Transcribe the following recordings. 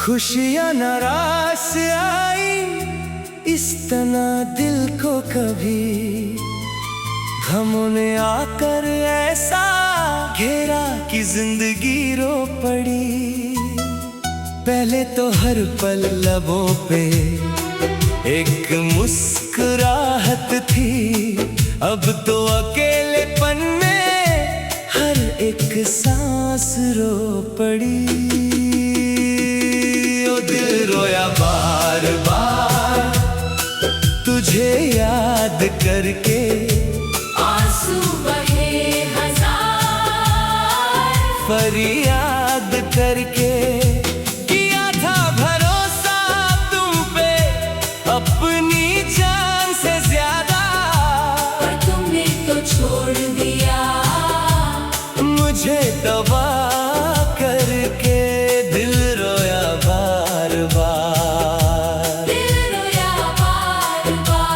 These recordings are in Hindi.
खुशियाँ नाराज आई इस तना दिल को कभी, गमों ने आकर ऐसा घेरा कि जिंदगी रो पड़ी। पहले तो हर पल लबों पे एक मुस्कुराहट थी, अब तो अकेलेपन में हर एक सांस रो पड़ी। दिल रोया बार बार तुझे याद करके, आंसू बहे हजार फरियाद करके। किया था भरोसा तुम पे अपनी जान से ज्यादा, पर तुमने तो छोड़ दिया मुझे दबा करके। दिल रोया बार बार, दिल रोया बार बार।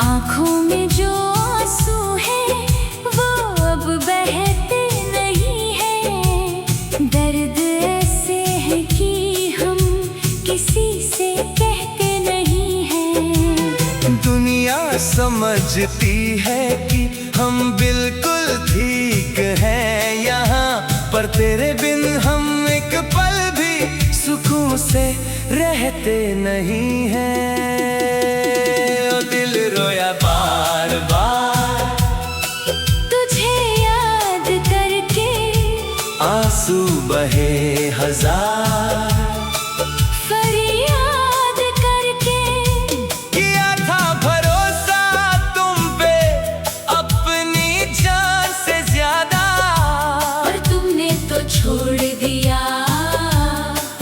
आँखों में जो आंसू है वो अब बहते नहीं है। दर्द ऐसे है कि हम किसी से कहते नहीं हैं। दुनिया समझती है कि हम बिल्कुल ठीक हैं यहाँ, पर तेरे बिन हम एक पल भी सुकून से रहते नहीं हैं। ओ दिल रोया बार बार तुझे याद करके, आंसू बहे हजार फरियाद करके। किया था भरोसा तुम पे अपनी जान से ज्यादा, पर तुमने तो छोड़ दिया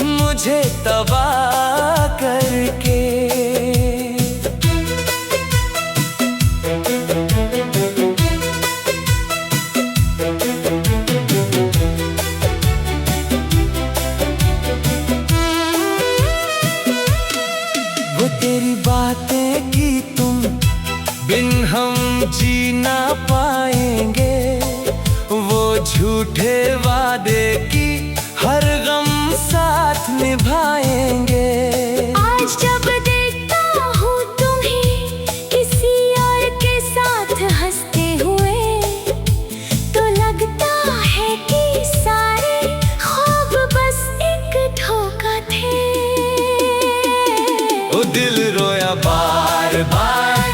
मुझे तबाह करके। वो तेरी बातें की तुम बिन हम जी ना पाएंगे, वो झूठे वादे की हर गम साथ निभाएंगे। आज जब देखता हूँ तुम्हें किसी और के साथ हंसते हुए, तो लगता है कि सारे ख्वाब बस एक धोखा थे। ओ दिल रोया बार बार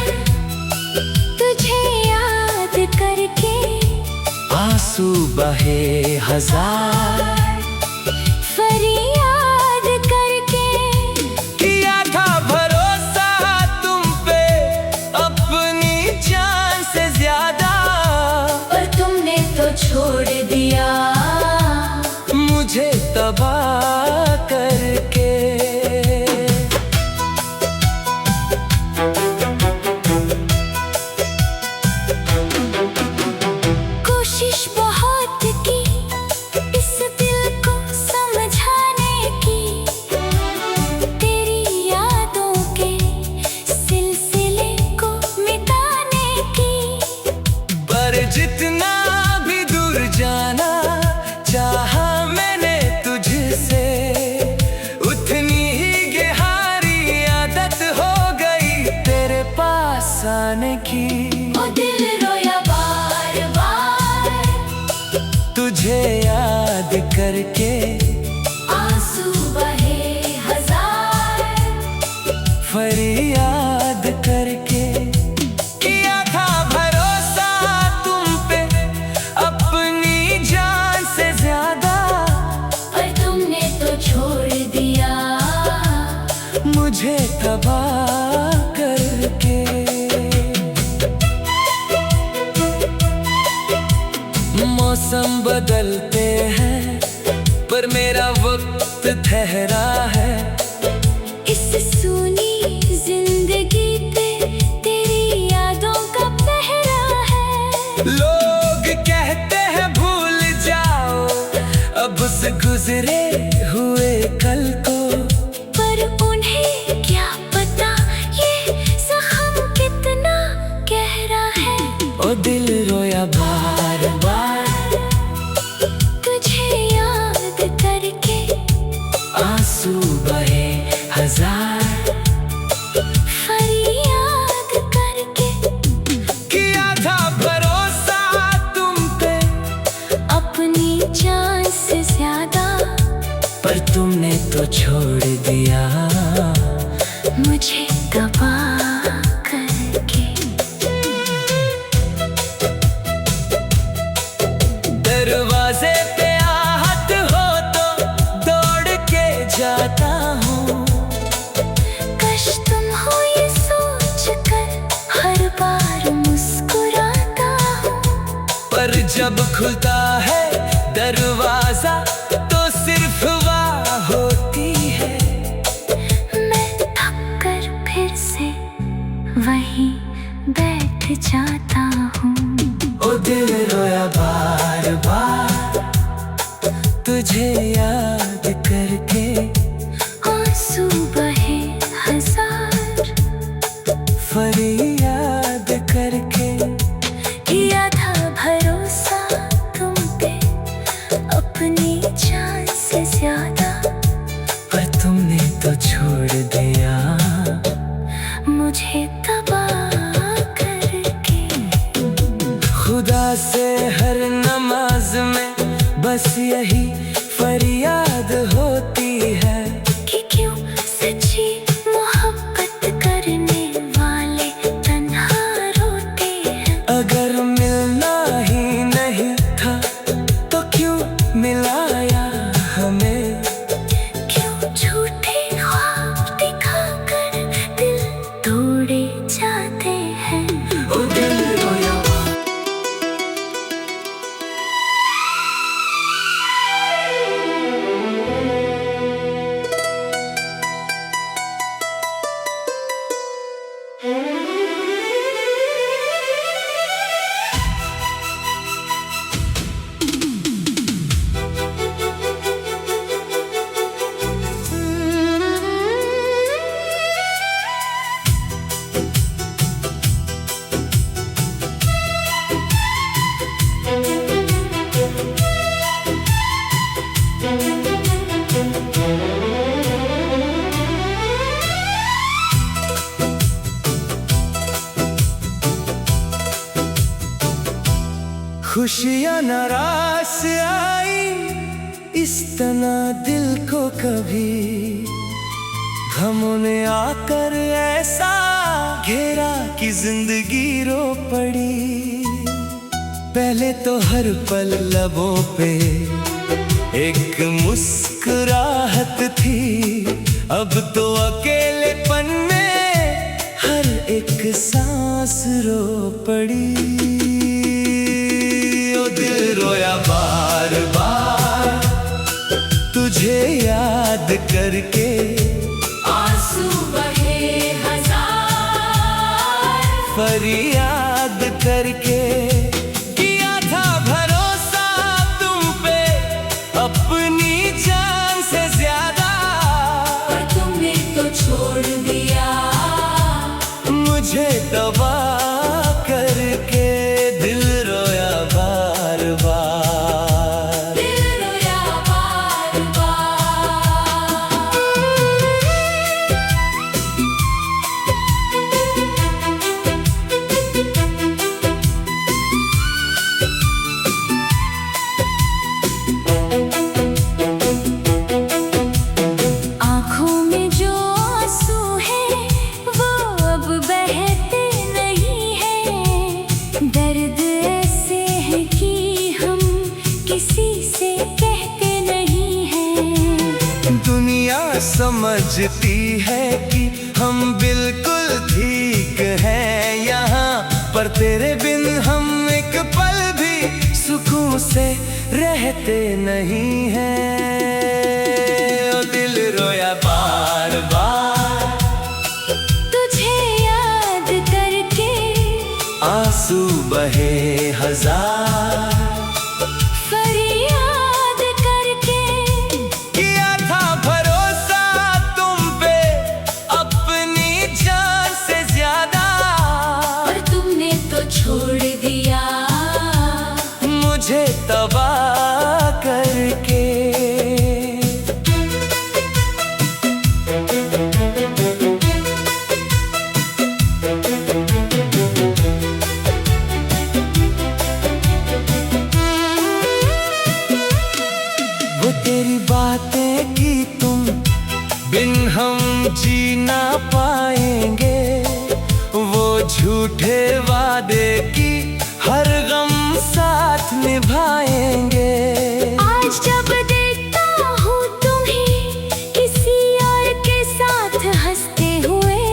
तुझे याद करके, आंसू बहे हजार फरियाद करके। किया था भरोसा तुम पे अपनी जान से ज्यादा, पर तुमने तो छोड़ दिया मुझे तबाह करके। कोशिश बहुत की इस दिल को समझाने की, तेरी यादों के सिलसिले को मिटाने की। पर जितना भी दूर जाना चाहा मैंने तुझसे, उतनी ही गहरी आदत हो गई तेरे पास आने की। ओ दिल रोया बार बार तुझे याद करके, आंसू बहे हजार फरियाद करके। किया था भरोसा तुम पे मौसम बदलते हैं पर मेरा वक्त ठहरा है। इस सूनी जिंदगी पे तेरी यादों का पहरा है। लोग कहते हैं भूल जाओ अब से गुजरे हुए कल को, पर उन्हें क्या पता ये जख्म कितना गहरा है। ओ दिल रोया बार बार तुझे याद करके, आंसू बहे हजार फरियाद करके। किया था भरोसा तुम पे अपनी जान से ज्यादा, पर तुमने तो छोड़ दिया मुझे दबा करके। दरवाजे पे आहट हो तो दौड़ के जाता हूँ। कश तुम हो ये सोच कर हर बार मुस्कुराता हूँ। पर जब खुलता है दरवाजा तो सिर्फ वाह होती है। मैं थक कर फिर से वहीं बैठ जाता हूँ। ओ दिल रोया बार बार तुझे याद करके, आंसू बहे हजार फरियाद करके। किया था भरोसा तुम पे अपनी जान से ज्यादा, पर तुमने तो छोड़ दिया मुझे दबा करके। खुदा से हर नमाज में बस यही फरियाद होती है कि क्यों सच्ची मोहब्बत करने वाले तन्हा रोते हैं। अगर मिलना ही नहीं था तो क्यों मिलाया हमें। क्यों झूठे ख्वाब दिखाकर दिल तोड़े जाते हैं। ओ दिल रोया खुशियाँ नाराज आई इस तना दिल को कभी। गमों ने आकर ऐसा घेरा कि जिंदगी रो पड़ी। पहले तो हर पल लबों पे एक मुस्कुराहट थी, अब तो अकेलेपन में हर एक सांस रो पड़ी। ओ दिल रोया बार बार तुझे याद करके, आंसू बहे हजार फरियाद करके। किया था भरोसा तुम पे अपनी जान से ज्यादा, पर तुमने तो छोड़ दिया मुझे दबा करके। दिल रोया बार बार दिल रोया बार बार। आँखों में जो आंसू है वो अब बहते नहीं है। दर्द ऐसे है कि हम किसी से कहते नहीं हैं। दुनिया समझती है कि हम बिल्कुल ठीक हैं यहाँ, पर तेरे बिन हम एक पल भी सुकून तुमसे रहते नहीं हैं। ओ दिल रोया बार बार तुझे याद करके, आंसू बहे हजार फरियाद करके। किया था भरोसा तुम पे अपनी जान से ज्यादा, पर तुमने तो छोड़ दिया मुझे तबाह करके। वो तेरी बातें की तुम बिन हम जी ना पाएंगे, वो झूठे वादे की हर गम साथ निभाएंगे। आज जब देखता हूँ तुम्हें किसी और के साथ हंसते हुए,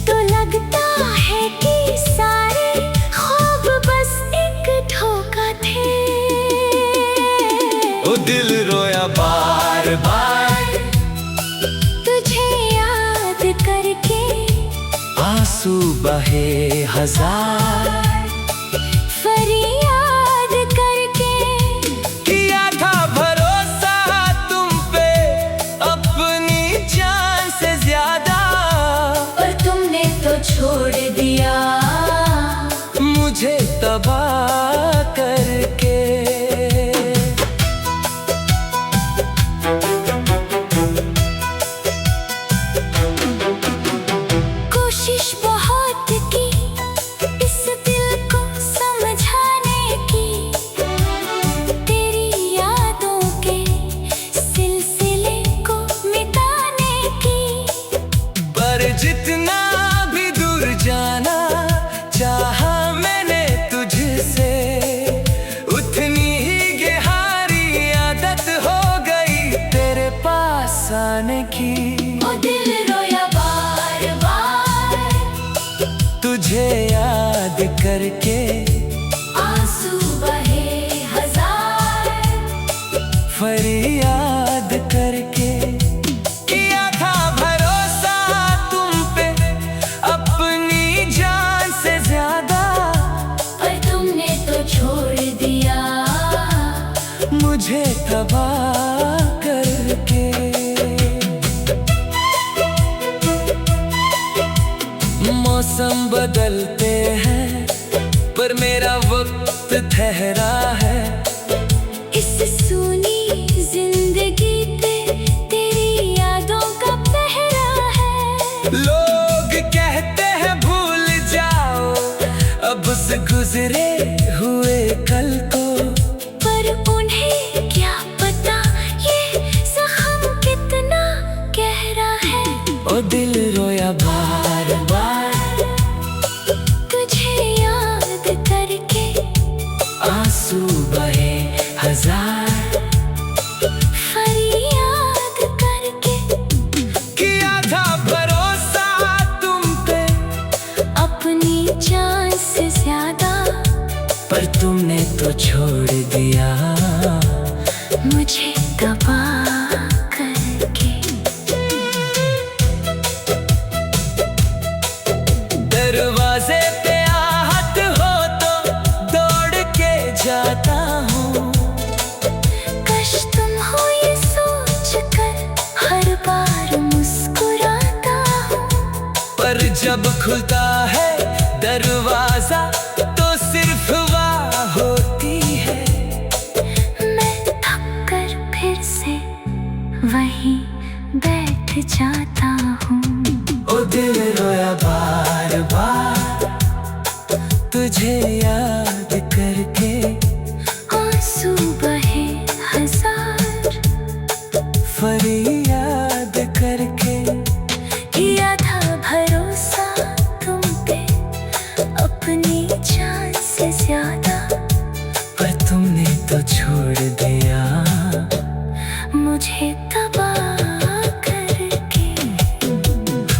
तो लगता है कि सारे ख्वाब बस एक धोखा थे। ओ दिल रोया बार बार तुझे याद करके, आंसू बहे हजार फरियाद करके। किया था भरोसा तुम पे अपनी जान से ज्यादा, पर तुमने तो छोड़ दिया मुझे तबाह करके। कोशिश बहुत की इस दिल को समझाने की, तेरी यादों के सिलसिले को मिटाने की। पर जितना भी दूर जाना चाहा मैंने तुझसे, उतनी ही गहरी आदत हो गई तेरे पास आने की। ओ दिल रोया बार बार तुझे याद करके, आंसू बहे हजार फरियाद करके। किया था भरोसा तुम पे अपनी जान से ज्यादा, पर तुमने तो छोड़ दिया मुझे तबाह करके। मौसम बदलते हैं पर मेरा वक्त ठहरा है, इस सूनी जिंदगी पे तेरी यादों का पहरा है। लोग कहते हैं भूल जाओ अब से गुजरे हुए कल को, पर उन्हें क्या पता ये जख्म कितना गहरा है। ओ दिल रोया बार बार तुझे याद करके, आंसू बहे हजार फरियाद करके। किया था भरोसा तुम पे अपनी जान से ज्यादा, पर तुमने तो छोड़ दिया मुझे तबाह करके। दरवाजे पे आहट हो तो दौड़ के जाता हूँ, कश तुम हो ये सोच कर हर बार मुस्कुराता हूँ। पर जब खुलता है दरवाजा तो सिर्फ वाह होती है। मैं थक कर फिर से वहीं बैठ जाता हूँ। ओ दिल रोया बार बार तुझे याद करके, आंसू बहे हजार फरियाद करके। किया था भरोसा तुम पे अपनी जान से ज्यादा, पर तुमने तो छोड़ दिया मुझे तबाह करके।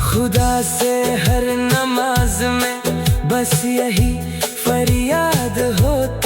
खुदा से हर नमाज में बस यही फरियाद होती